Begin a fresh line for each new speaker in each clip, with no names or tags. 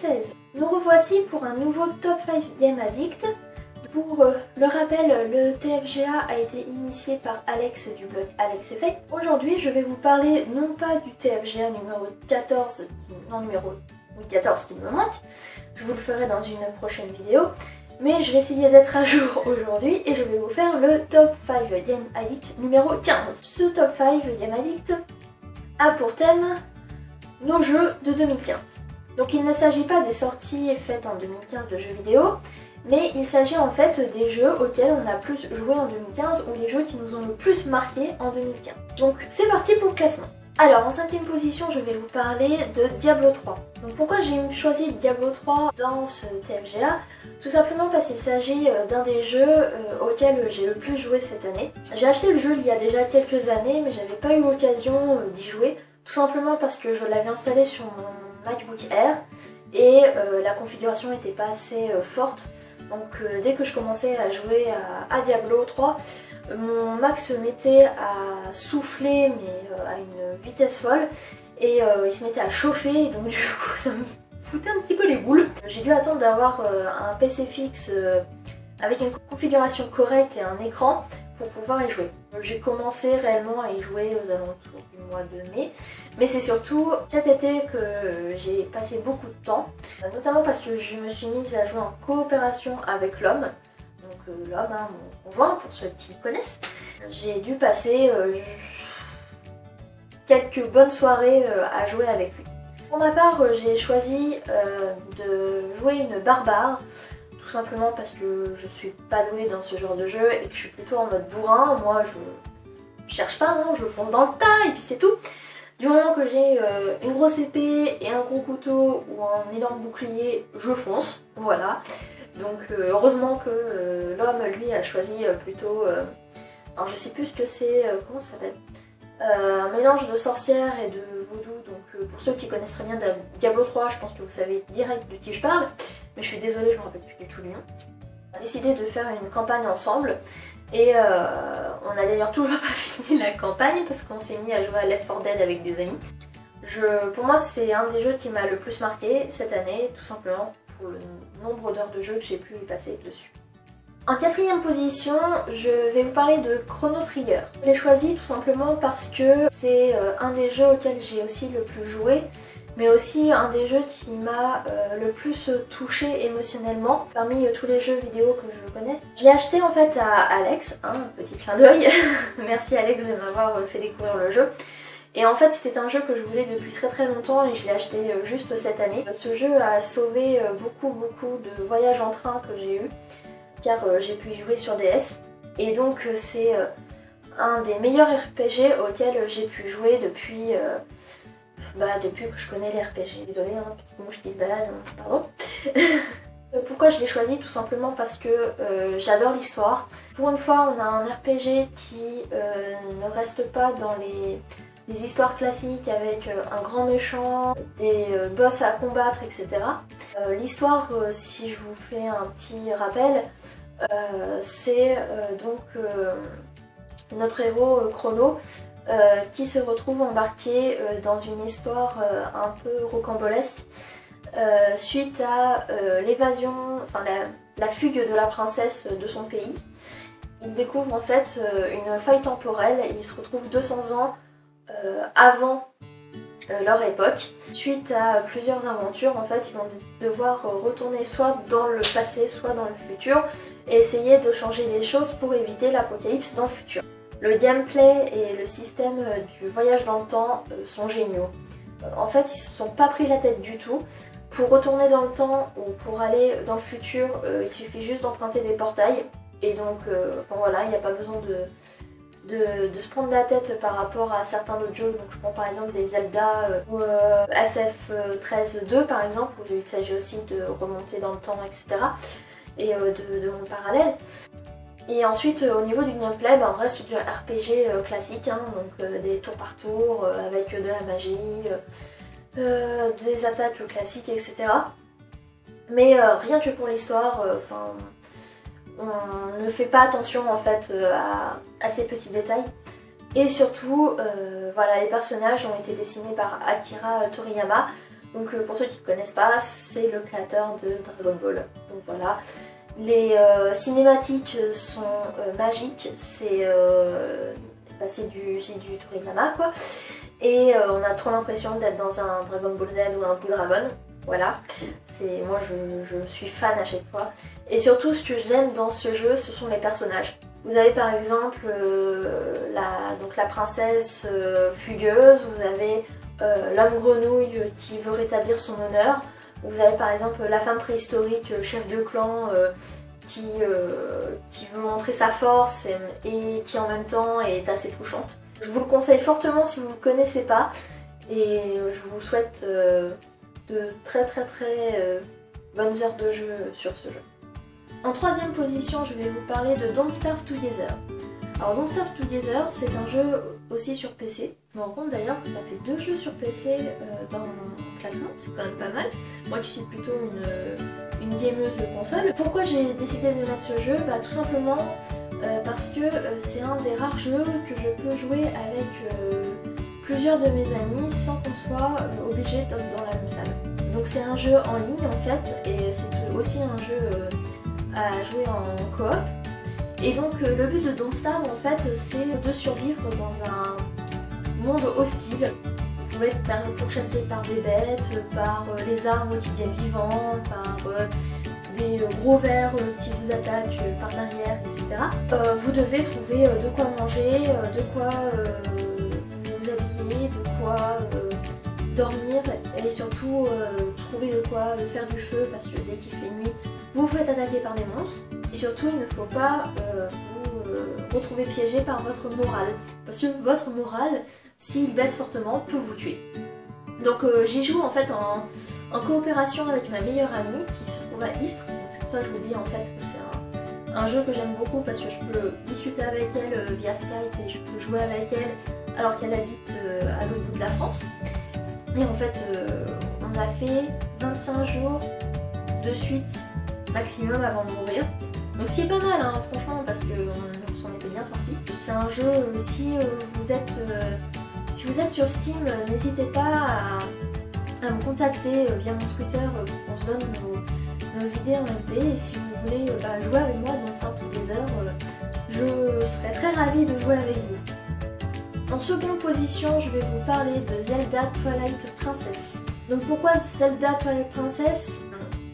2016. Nous revoici pour un nouveau Top 5 Game Addict. Pour le rappel, le TFGA a été initié par Alex du blog Alex Effect. Aujourd'hui, je vais vous parler non pas du TFGA numéro 14, numéro 14 qui me manque, je vous le ferai dans une prochaine vidéo, mais je vais essayer d'être à jour aujourd'hui et je vais vous faire le Top 5 Game Addict numéro 15. Ce Top 5 Game Addict a pour thème nos jeux de 2015. Donc il ne s'agit pas des sorties faites en 2015 de jeux vidéo, mais il s'agit en fait des jeux auxquels on a plus joué en 2015 ou les jeux qui nous ont le plus marqué en 2015. Donc c'est parti pour le classement. Alors en 5ème position, je vais vous parler de Diablo 3. Donc pourquoi j'ai choisi Diablo 3 dans ce TFGA? Tout simplement parce qu'il s'agit d'un des jeux auxquels j'ai le plus joué cette année. J'ai acheté le jeu il y a déjà quelques années, mais j'avais pas eu l'occasion d'y jouer, tout simplement parce que je l'avais installé sur mon MacBook Air et la configuration n'était pas assez forte. Donc dès que je commençais à jouer à Diablo 3, mon Mac se mettait à souffler mais à une vitesse folle et il se mettait à chauffer, donc du coup ça me foutait un petit peu les boules. J'ai dû attendre d'avoir un PC fixe avec une configuration correcte et un écran pour pouvoir y jouer. J'ai commencé réellement à y jouer aux alentours du mois de mai, mais c'est surtout cet été que j'ai passé beaucoup de temps, notamment parce que je me suis mise à jouer en coopération avec l'homme, donc l'homme, hein, mon conjoint pour ceux qui connaissent. J'ai dû passer quelques bonnes soirées à jouer avec lui. Pour ma part, j'ai choisi de jouer une barbare, tout simplement parce que je suis pas douée dans ce genre de jeu et que je suis plutôt en mode bourrin. Moi je cherche pas, non, je fonce dans le tas et puis c'est tout. Du moment que j'ai une grosse épée et un gros couteau ou un énorme bouclier, je fonce, voilà. Donc heureusement que l'homme lui a choisi plutôt, alors je sais plus ce que c'est, comment ça s'appelle, un mélange de sorcière et de vaudou. Donc pour ceux qui connaissent très bien Diablo 3, je pense que vous savez direct de qui je parle, mais je suis désolée, je me rappelle plus du tout du nom. On a décidé de faire une campagne ensemble et on a d'ailleurs toujours pas fini la campagne parce qu'on s'est mis à jouer à Left 4 Dead avec des amis. Pour moi c'est un des jeux qui m'a le plus marqué cette année, tout simplement pour le nombre d'heures de jeu que j'ai pu y passer dessus. En 4ème position, je vais vous parler de Chrono Trigger. Je l'ai choisi tout simplement parce que c'est un des jeux auxquels j'ai aussi le plus joué, mais aussi un des jeux qui m'a le plus touchée émotionnellement parmi tous les jeux vidéo que je connais. Je l'ai acheté en fait à Alex, hein, un petit clin d'œil. Merci Alex de m'avoir fait découvrir le jeu. Et en fait c'était un jeu que je voulais depuis très longtemps et je l'ai acheté juste cette année. Ce jeu a sauvé beaucoup de voyages en train que j'ai eu, car j'ai pu y jouer sur DS. Et donc c'est un des meilleurs RPG auxquels j'ai pu jouer depuis que je connais les RPG. Désolée, hein, petite mouche qui se balade, hein, pardon. Pourquoi je l'ai choisi? Tout simplement parce que j'adore l'histoire. Pour une fois, on a un RPG qui ne reste pas dans les histoires classiques avec un grand méchant, des boss à combattre, etc. L'histoire, si je vous fais un petit rappel, c'est donc notre héros Chrono qui se retrouve embarqué dans une histoire un peu rocambolesque suite à l'évasion, enfin la fugue de la princesse de son pays. Il découvre en fait une faille temporelle et il se retrouve 200 ans avant leur époque. Suite à plusieurs aventures, en fait, ils vont devoir retourner soit dans le passé, soit dans le futur et essayer de changer les choses pour éviter l'apocalypse dans le futur. Le gameplay et le système du voyage dans le temps sont géniaux. En fait, ils se sont pas pris la tête du tout. Pour retourner dans le temps ou pour aller dans le futur, il suffit juste d'emprunter des portails. Et donc, bon, voilà, il n'y a pas besoin de se prendre la tête par rapport à certains autres jeux. Donc je prends par exemple les Zelda ou FF13-2 par exemple, où il s'agit aussi de remonter dans le temps, etc. et de monde parallèle. Et ensuite au niveau du gameplay, on reste du RPG classique, hein, donc des tours par tour avec de la magie, des attaques classiques, etc. Mais rien que pour l'histoire, on ne fait pas attention en fait à ces petits détails. Et surtout, voilà, les personnages ont été dessinés par Akira Toriyama, Donc pour ceux qui ne connaissent pas, c'est le créateur de Dragon Ball. Donc voilà. Les cinématiques sont magiques, bah, c'est du Toriyama quoi. Et on a trop l'impression d'être dans un Dragon Ball Z ou un Blue Dragon. Voilà, moi je suis fan à chaque fois. Et surtout ce que j'aime dans ce jeu, ce sont les personnages. Vous avez par exemple la princesse fugueuse, vous avez l'homme grenouille qui veut rétablir son honneur, vous avez par exemple la femme préhistorique chef de clan qui veut montrer sa force et qui en même temps est assez touchante. Je vous le conseille fortement si vous ne le connaissez pas et je vous souhaite de très bonnes heures de jeu sur ce jeu. En troisième position, je vais vous parler de Don't Starve Together. Alors Don't Starve Together, c'est un jeu aussi sur PC. Je me rends compte d'ailleurs que ça fait 2 jeux sur PC dans mon classement, c'est quand même pas mal. Moi qui suis plutôt une gameuse console. Pourquoi j'ai décidé de mettre ce jeu? Bah tout simplement parce que c'est un des rares jeux que je peux jouer avec plusieurs de mes amis sans qu'on soit obligé d'être dans la même salle. Donc c'est un jeu en ligne en fait et c'est aussi un jeu à jouer en coop. Et donc le but de Don't Starve en fait c'est de survivre dans un monde hostile. Vous pouvez être pourchassé par des bêtes, par les arbres qui deviennent vivants, par des gros vers qui vous attaquent par l'arrière, etc. Vous devez trouver de quoi manger, de quoi vous habiller, de quoi dormir et surtout trouver de quoi faire du feu parce que dès qu'il fait nuit, vous vous faites attaquer par des monstres. Et surtout, il ne faut pas vous retrouver piégé par votre moral parce que votre moral, s'il baisse fortement, peut vous tuer. Donc j'y joue en fait en coopération avec ma meilleure amie qui se trouve à Istres. C'est pour ça que je vous dis en fait que c'est un jeu que j'aime beaucoup parce que je peux discuter avec elle via Skype et je peux jouer avec elle alors qu'elle habite à l'autre bout de la France. Et en fait on a fait 25 jours de suite maximum avant de mourir. Donc c'est pas mal hein, franchement parce qu'on s'en était bien sorti. C'est un jeu si vous êtes sur Steam, n'hésitez pas à me contacter via mon Twitter pour qu'on se donne nos idées en MP. Et si vous voulez jouer avec moi dans Starve Together, je serai très ravie de jouer avec vous. En seconde position, je vais vous parler de Zelda Twilight Princess. Donc pourquoi Zelda Twilight Princess?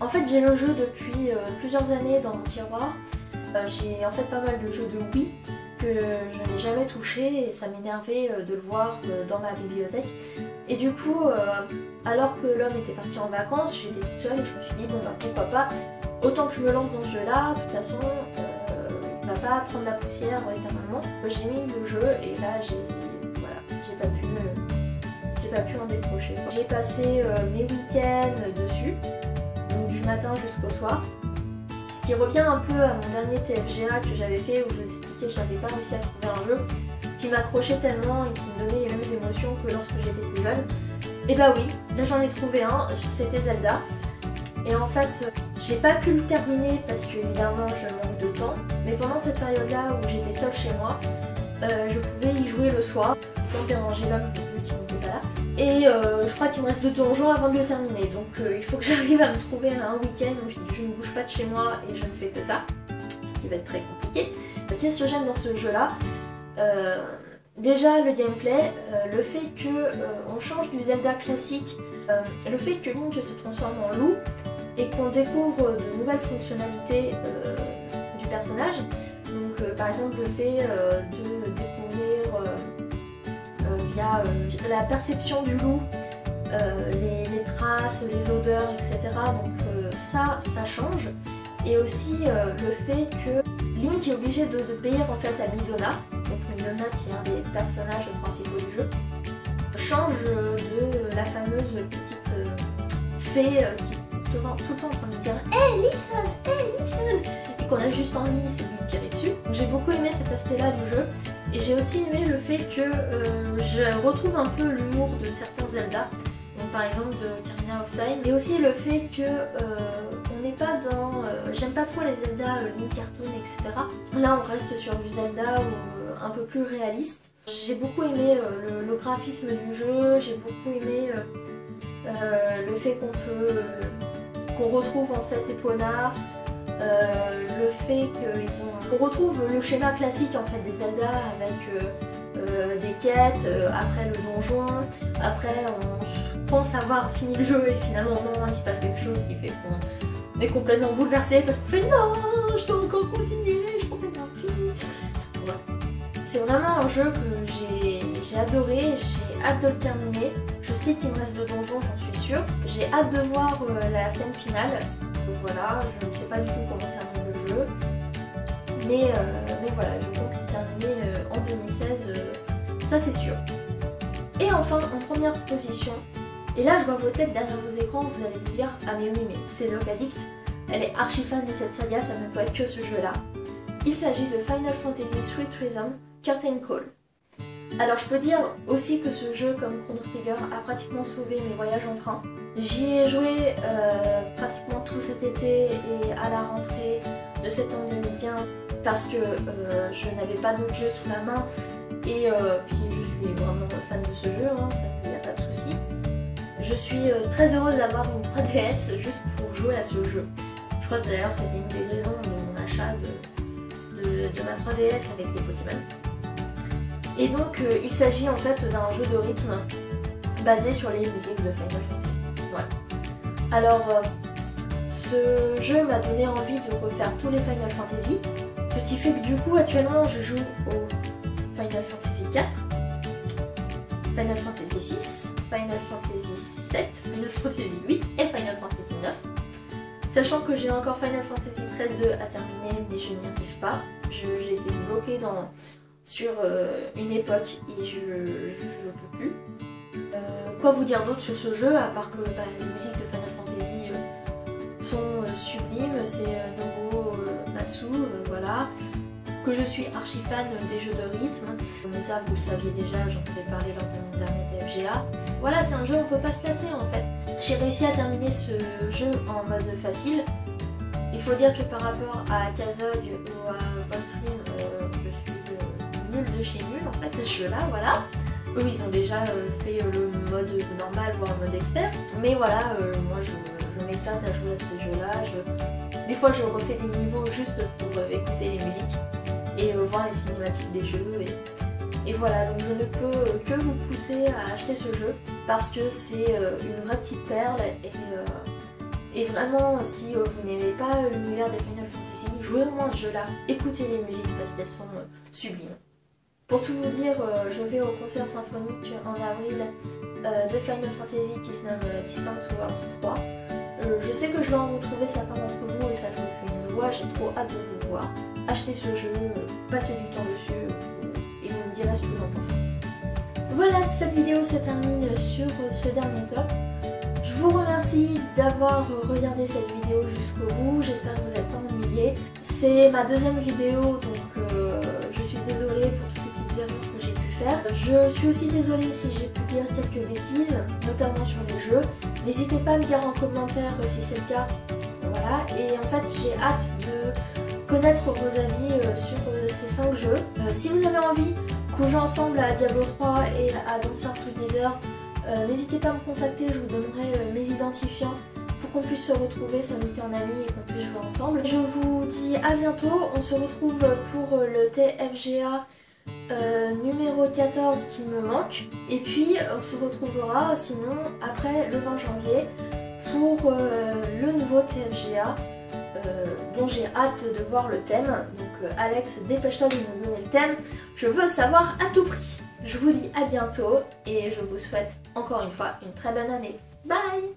En fait j'ai le jeu depuis plusieurs années dans mon tiroir. J'ai en fait pas mal de jeux de Wii que je n'ai jamais touché et ça m'énervait de le voir dans ma bibliothèque. Et du coup, alors que l'homme était parti en vacances, j'étais toute seule et je me suis dit bon bah pourquoi pas, autant que je me lance dans ce jeu là, de toute façon il va pas prendre la poussière éternellement. J'ai mis le jeu et là j'ai pas pu en décrocher. J'ai passé mes week-ends dessus, donc du matin jusqu'au soir. Ce qui revient un peu à mon dernier TFGA que j'avais fait où je vous expliquais que j'avais pas réussi à trouver un jeu qui m'accrochait tellement et qui me donnait les mêmes émotions que lorsque j'étais plus jeune. Et bah oui, là j'en ai trouvé un, c'était Zelda. Et en fait, j'ai pas pu le terminer parce que évidemment je manque de temps. Mais pendant cette période-là où j'étais seule chez moi, je pouvais y jouer le soir sans déranger l'homme qui n'était pas là. Et je crois qu'il me reste 2 donjons avant de le terminer. Donc il faut que j'arrive à me trouver un week-end où je ne bouge pas de chez moi et je ne fais que ça. Ce qui va être très compliqué. Qu'est-ce que j'aime dans ce jeu-là? Déjà le gameplay, le fait qu'on change du Zelda classique, le fait que Link se transforme en loup et qu'on découvre de nouvelles fonctionnalités du personnage. Donc par exemple le fait de découvrir via la perception du loup, les traces, les odeurs, etc. Donc ça change. Et aussi le fait que Link est obligé de payer en fait à Midona, donc Midona qui est un des personnages principaux du jeu, change de la fameuse petite fée qui est tout le temps en train de dire Hey listen, hey listen, et qu'on a juste envie c'est de lui tirer dessus. J'ai beaucoup aimé cet aspect là du jeu et j'ai aussi aimé le fait que je retrouve un peu l'humour de certains Zelda, donc par exemple de Ocarina of Time, et aussi le fait que on n'est pas dans... j'aime pas trop les Zelda Link Cartoon etc. Là on reste sur du Zelda un peu plus réaliste. J'ai beaucoup aimé le graphisme du jeu, j'ai beaucoup aimé le fait qu'on retrouve en fait Epona, le fait qu'on retrouve le schéma classique en fait des Zelda avec des quêtes, après le donjon, après on pense avoir fini le jeu et finalement non, il se passe quelque chose qui fait qu'on est complètement bouleversé parce qu'on fait non, je dois encore continuer, je pensais que c'était fini. Ouais. C'est vraiment un jeu que j'ai adoré, j'ai hâte de le terminer. Je sais qu'il me reste 2 donjons, j'en suis sûre. J'ai hâte de voir la scène finale. Donc voilà, je ne sais pas du tout comment se termine le jeu. Mais voilà, je compte le terminer en 2016, ça c'est sûr. Et enfin, en première position, et là je vois vos têtes derrière vos écrans, vous allez vous dire « Ah mais oui, mais c'est Log Addict, elle est archi fan de cette saga, ça ne peut être que ce jeu-là ». Il s'agit de Final Fantasy III Prism Curtain Call. Alors je peux dire aussi que ce jeu comme Chrono Trigger a pratiquement sauvé mes voyages en train. J'y ai joué pratiquement tout cet été et à la rentrée de septembre 2015 parce que je n'avais pas d'autres jeux sous la main et puis je suis vraiment fan de ce jeu, hein, ça il n'y a pas de souci. Je suis très heureuse d'avoir une 3DS juste pour jouer à ce jeu. Je crois que d'ailleurs c'était une des raisons de mon achat de ma 3DS avec les Pokémon. Et donc il s'agit en fait d'un jeu de rythme basé sur les musiques de Final Fantasy. Voilà. Alors ce jeu m'a donné envie de refaire tous les Final Fantasy, ce qui fait que du coup actuellement je joue au Final Fantasy 4, Final Fantasy 6, Final Fantasy 7, Final Fantasy 8 et Final Fantasy 9. Sachant que j'ai encore Final Fantasy 13-2 à terminer mais je n'y arrive pas. J'ai été bloquée sur une époque et je peux plus. Quoi vous dire d'autre sur ce jeu à part que les musiques de Final Fantasy sont sublimes, c'est Nobuo Matsu, voilà. Que je suis archi fan des jeux de rythme, mais ça vous le saviez déjà, j'en avais parlé lors de mon dernier TFGA. Voilà, c'est un jeu où on peut pas se lasser en fait. J'ai réussi à terminer ce jeu en mode facile. Il faut dire que par rapport à Kazog ou à Volstream, je suis nul de chez nul en fait, ce jeu là, voilà. Eux ils ont déjà fait le mode normal voire le mode expert. Mais voilà, moi je m'éclate à jouer à ce jeu là. Des fois je refais des niveaux juste pour écouter les musiques et voir les cinématiques des jeux. Et voilà, donc je ne peux que vous pousser à acheter ce jeu parce que c'est une vraie petite perle et vraiment si vous n'aimez pas l'univers des Final Fantasy, jouez au moins ce jeu là, écoutez les musiques parce qu'elles sont sublimes. Pour tout vous dire, je vais au concert symphonique en avril de Final Fantasy qui se nomme Distant Worlds 3. Je sais que je vais en retrouver certains d'entre vous et ça me fait une joie, j'ai trop hâte de vous voir. Achetez ce jeu, passez du temps dessus et vous me direz ce que vous en pensez. Voilà, cette vidéo se termine sur ce dernier top. Je vous remercie d'avoir regardé cette vidéo jusqu'au bout, j'espère que vous êtes pas ennuyés. C'est ma deuxième vidéo donc je suis désolée pour toutes les petites erreurs que j'ai pu faire. Je suis aussi désolée si j'ai pu dire quelques bêtises, notamment sur les jeux. N'hésitez pas à me dire en commentaire si c'est le cas. Voilà, et en fait j'ai hâte de connaître vos avis sur ces 5 jeux. Si vous avez envie qu'on joue ensemble à Diablo 3 et à Dancer Together, n'hésitez pas à me contacter, je vous donnerai mes identifiants pour qu'on puisse se retrouver, s'inviter en ami et qu'on puisse jouer ensemble. Je vous dis à bientôt, on se retrouve pour le TFGA numéro 14 qui me manque. Et puis on se retrouvera sinon après le 20 janvier pour le nouveau TFGA dont j'ai hâte de voir le thème. Donc Alex, dépêche-toi de nous donner le thème, je veux savoir à tout prix. Je vous dis à bientôt et je vous souhaite encore une fois une très bonne année. Bye!